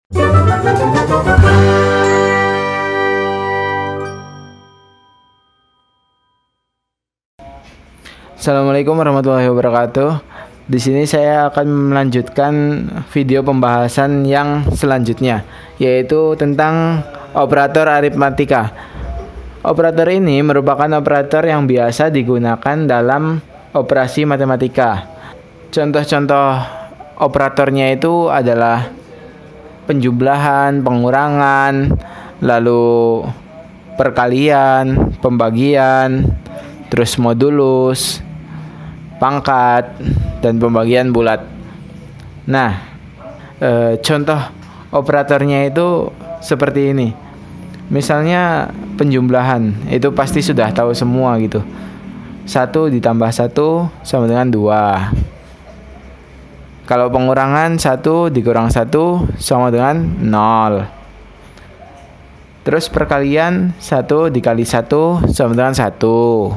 Assalamualaikum warahmatullahi wabarakatuh. Di sini saya akan melanjutkan video pembahasan yang selanjutnya, yaitu tentang operator aritmatika. Operator ini merupakan operator yang biasa digunakan dalam operasi matematika. Contoh-contoh operatornya itu adalah penjumlahan, pengurangan, lalu perkalian, pembagian, terus modulus, pangkat, dan pembagian bulat. Nah, contoh operatornya itu seperti ini. Misalnya penjumlahan, itu pasti sudah tahu semua gitu. 1 ditambah 1 sama dengan 2. Kalau pengurangan, 1 dikurang 1 sama dengan 0. Terus perkalian, 1 dikali 1 sama dengan 1.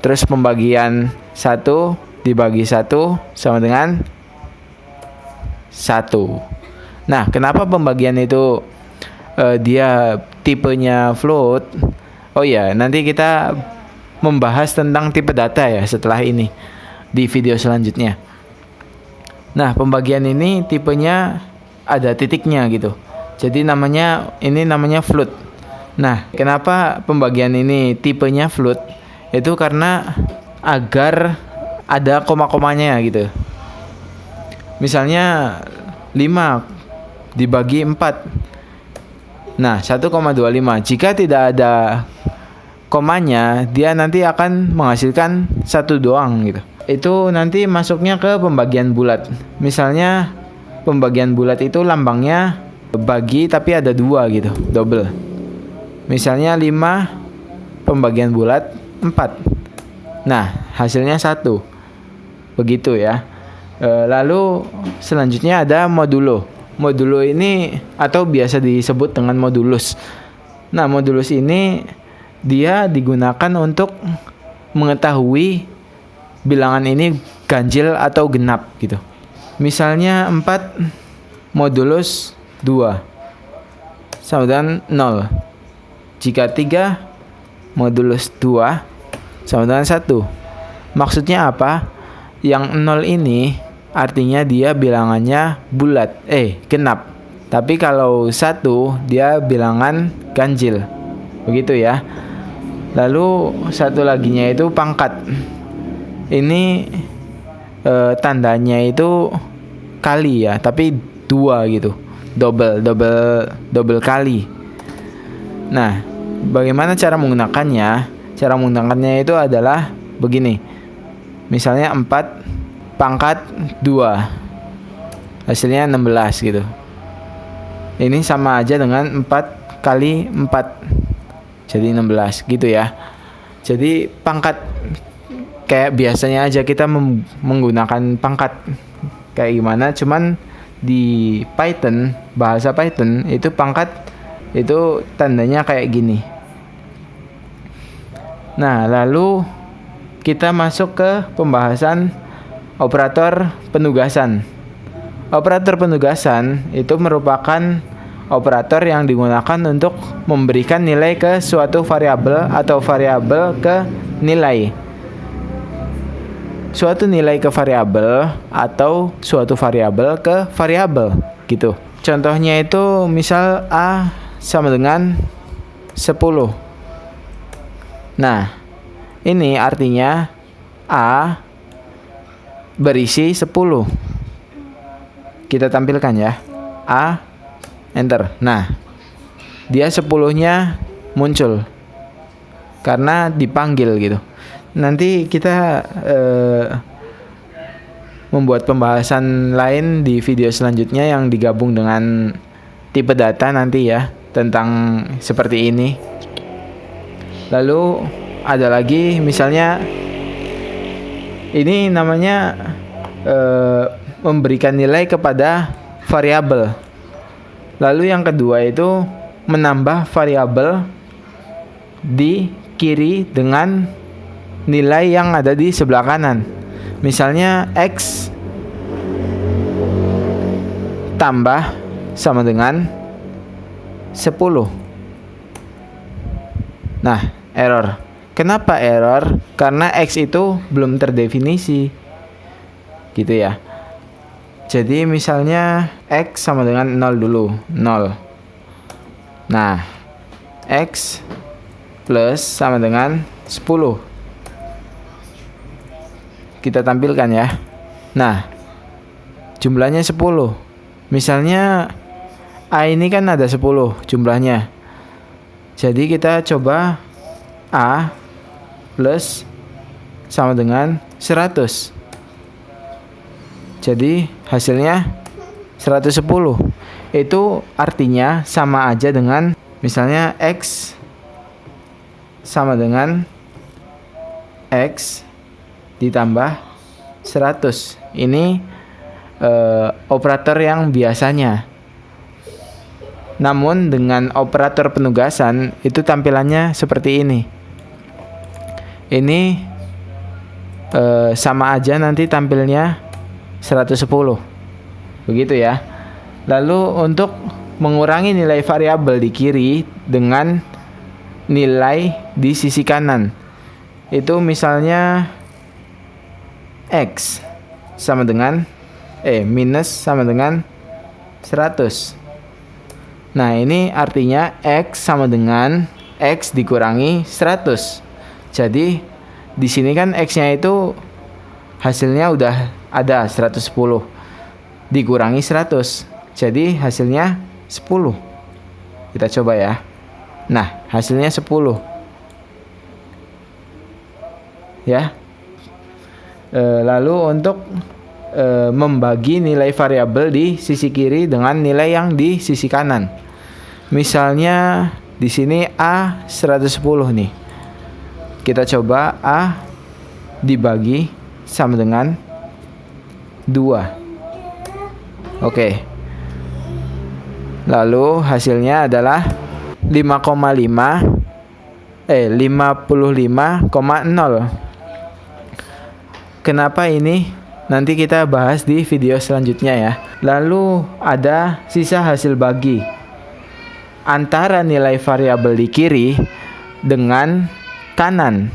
Terus pembagian, 1 dibagi 1 sama dengan 1. Nah, kenapa pembagian itu dia tipenya float? Oh ya, nanti kita membahas tentang tipe data ya setelah ini di video selanjutnya. Nah, pembagian ini tipenya ada titiknya gitu. Jadi namanya float. Nah, kenapa pembagian ini tipenya float? Itu karena agar ada koma-komanya gitu. Misalnya 5 dibagi 4. Nah, 1,25. Jika tidak ada komanya, dia nanti akan menghasilkan 1 doang gitu. Itu nanti masuknya ke pembagian bulat. Misalnya pembagian bulat itu lambangnya bagi tapi ada 2 gitu, double. Misalnya 5 pembagian bulat 4. Nah, hasilnya 1. Begitu ya. Lalu selanjutnya ada modulo. Modulo ini atau biasa disebut dengan modulus. Nah, modulus ini dia digunakan untuk mengetahui bilangan ini ganjil atau genap gitu. Misalnya 4 modulus 2 sama dengan 0. Jika 3 modulus 2 sama dengan 1. Maksudnya apa? Yang 0 ini artinya dia bilangannya bulat, genap. Tapi kalau 1 dia bilangan ganjil. Begitu ya. Lalu satu laginya itu pangkat. Ini tandanya itu kali ya, tapi 2 gitu. Double kali. Nah, bagaimana cara menggunakannya? Cara menggunakannya itu adalah begini. Misalnya 4 pangkat 2. Hasilnya 16 gitu. Ini sama aja dengan 4 kali 4. Jadi 16 gitu ya. Jadi pangkat kayak biasanya aja kita menggunakan pangkat kayak gimana, cuman di Python, bahasa Python itu pangkat itu tandanya kayak gini. Nah, lalu kita masuk ke pembahasan operator penugasan. Operator penugasan itu merupakan operator yang digunakan untuk memberikan nilai ke suatu variabel atau variabel ke nilai. Suatu nilai ke variabel atau suatu variabel ke variabel gitu. Contohnya itu misal A sama dengan 10. Nah, ini artinya A berisi 10. Kita tampilkan ya. A, enter. Nah, dia 10-nya muncul karena dipanggil gitu. Nanti kita membuat pembahasan lain di video selanjutnya yang digabung dengan tipe data nanti ya, tentang seperti ini. Lalu ada lagi misalnya ini namanya memberikan nilai kepada variabel. Lalu yang kedua itu menambah variabel di kiri dengan nilai yang ada di sebelah kanan. Misalnya X tambah sama dengan 10. Nah, error. Kenapa error? Karena X itu belum terdefinisi. Gitu ya. Jadi misalnya X sama dengan 0 dulu. 0. Nah, X plus sama dengan 10. Kita tampilkan ya. Nah, jumlahnya 10. Misalnya A ini kan ada 10 jumlahnya. Jadi kita coba A plus sama dengan 100. Jadi hasilnya 110. Itu artinya sama aja dengan misalnya X sama dengan X ditambah 100. Ini operator yang biasanya. Namun dengan operator penugasan itu tampilannya seperti ini. Ini sama aja nanti tampilnya 110. Begitu ya. Lalu untuk mengurangi nilai variabel di kiri dengan nilai di sisi kanan. Itu misalnya X sama dengan minus sama dengan 100. Nah, ini artinya X sama dengan X dikurangi 100. Jadi di sini kan X-nya itu hasilnya udah ada 110 dikurangi 100. Jadi hasilnya 10. Kita coba ya. Nah, hasilnya 10. Ya. Lalu untuk membagi nilai variabel di sisi kiri dengan nilai yang di sisi kanan. Misalnya di sini A 110 nih. Kita coba A dibagi sama dengan 2. Oke. Lalu hasilnya adalah 55,0. Kenapa ini? Nanti kita bahas di video selanjutnya ya. Lalu ada sisa hasil bagi antara nilai variabel di kiri dengan kanan.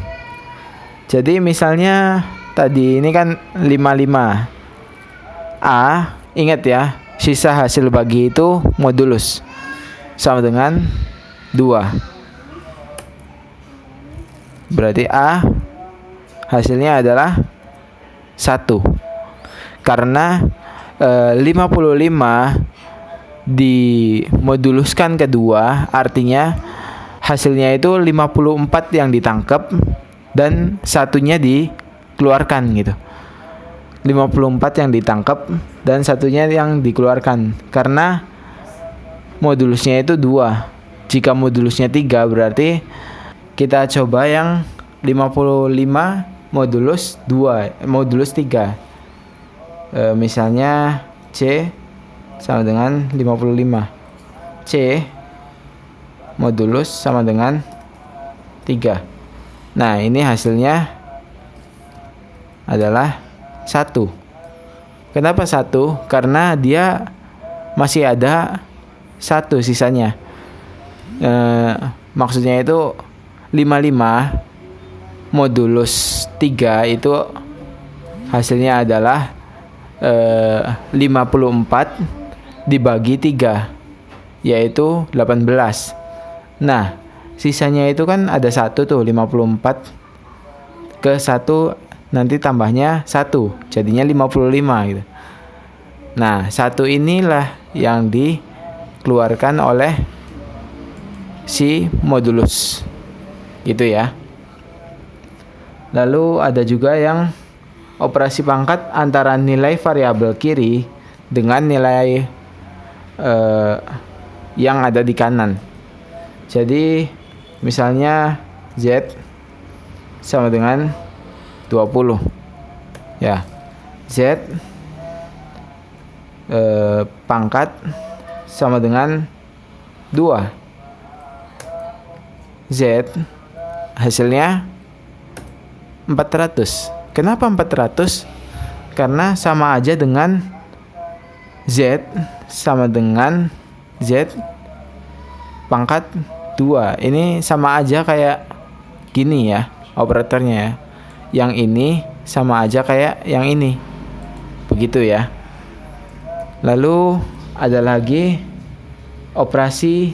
Jadi misalnya tadi ini kan 55. A, ingat ya, sisa hasil bagi itu modulus sama dengan 2. Berarti A hasilnya adalah 1. Karena 55 dimoduluskan ke 2, artinya hasilnya itu 54 yang ditangkap dan satunya dikeluarkan gitu. 54 yang ditangkap dan satunya yang dikeluarkan. Karena modulusnya itu 2. Jika modulusnya 3 berarti kita coba yang 55 modulus 2, modulus 3. Misalnya C sama dengan 55. C modulus sama dengan 3. Nah, ini hasilnya adalah 1. Kenapa 1? Karena dia masih ada 1 sisanya. Maksudnya itu 55 modulus 3 itu hasilnya adalah 54 dibagi 3, yaitu 18. Nah, sisanya itu kan ada 1 tuh, 54 ke 1 nanti tambahnya 1, jadinya 55 gitu. Nah, 1 inilah yang dikeluarkan oleh si modulus. Gitu ya. Lalu ada juga yang operasi pangkat antara nilai variabel kiri dengan nilai yang ada di kanan. Jadi misalnya Z sama dengan 20. Ya. Z pangkat sama dengan 2. Z hasilnya 400. Kenapa 400? Karena sama aja dengan Z sama dengan Z pangkat 2. Ini sama aja kayak gini ya operatornya ya. Yang ini sama aja kayak yang ini. Begitu ya. Lalu ada lagi operasi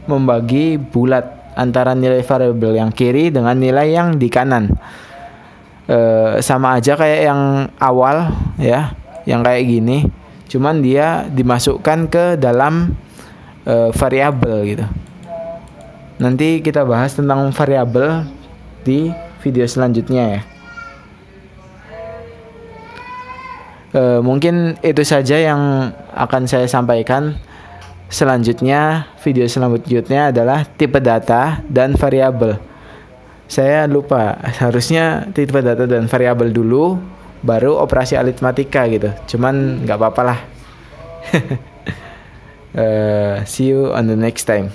membagi bulat antara nilai variabel yang kiri dengan nilai yang di kanan. Sama aja kayak yang awal ya, yang kayak gini. Cuman dia dimasukkan ke dalam variabel gitu. Nanti kita bahas tentang variabel di video selanjutnya ya. Mungkin itu saja yang akan saya sampaikan. Selanjutnya, video selanjutnya adalah tipe data dan variabel. Saya lupa, harusnya tipe data dan variabel dulu, baru operasi aritmatika gitu. Cuman nggak apa-apa lah. See you on the next time.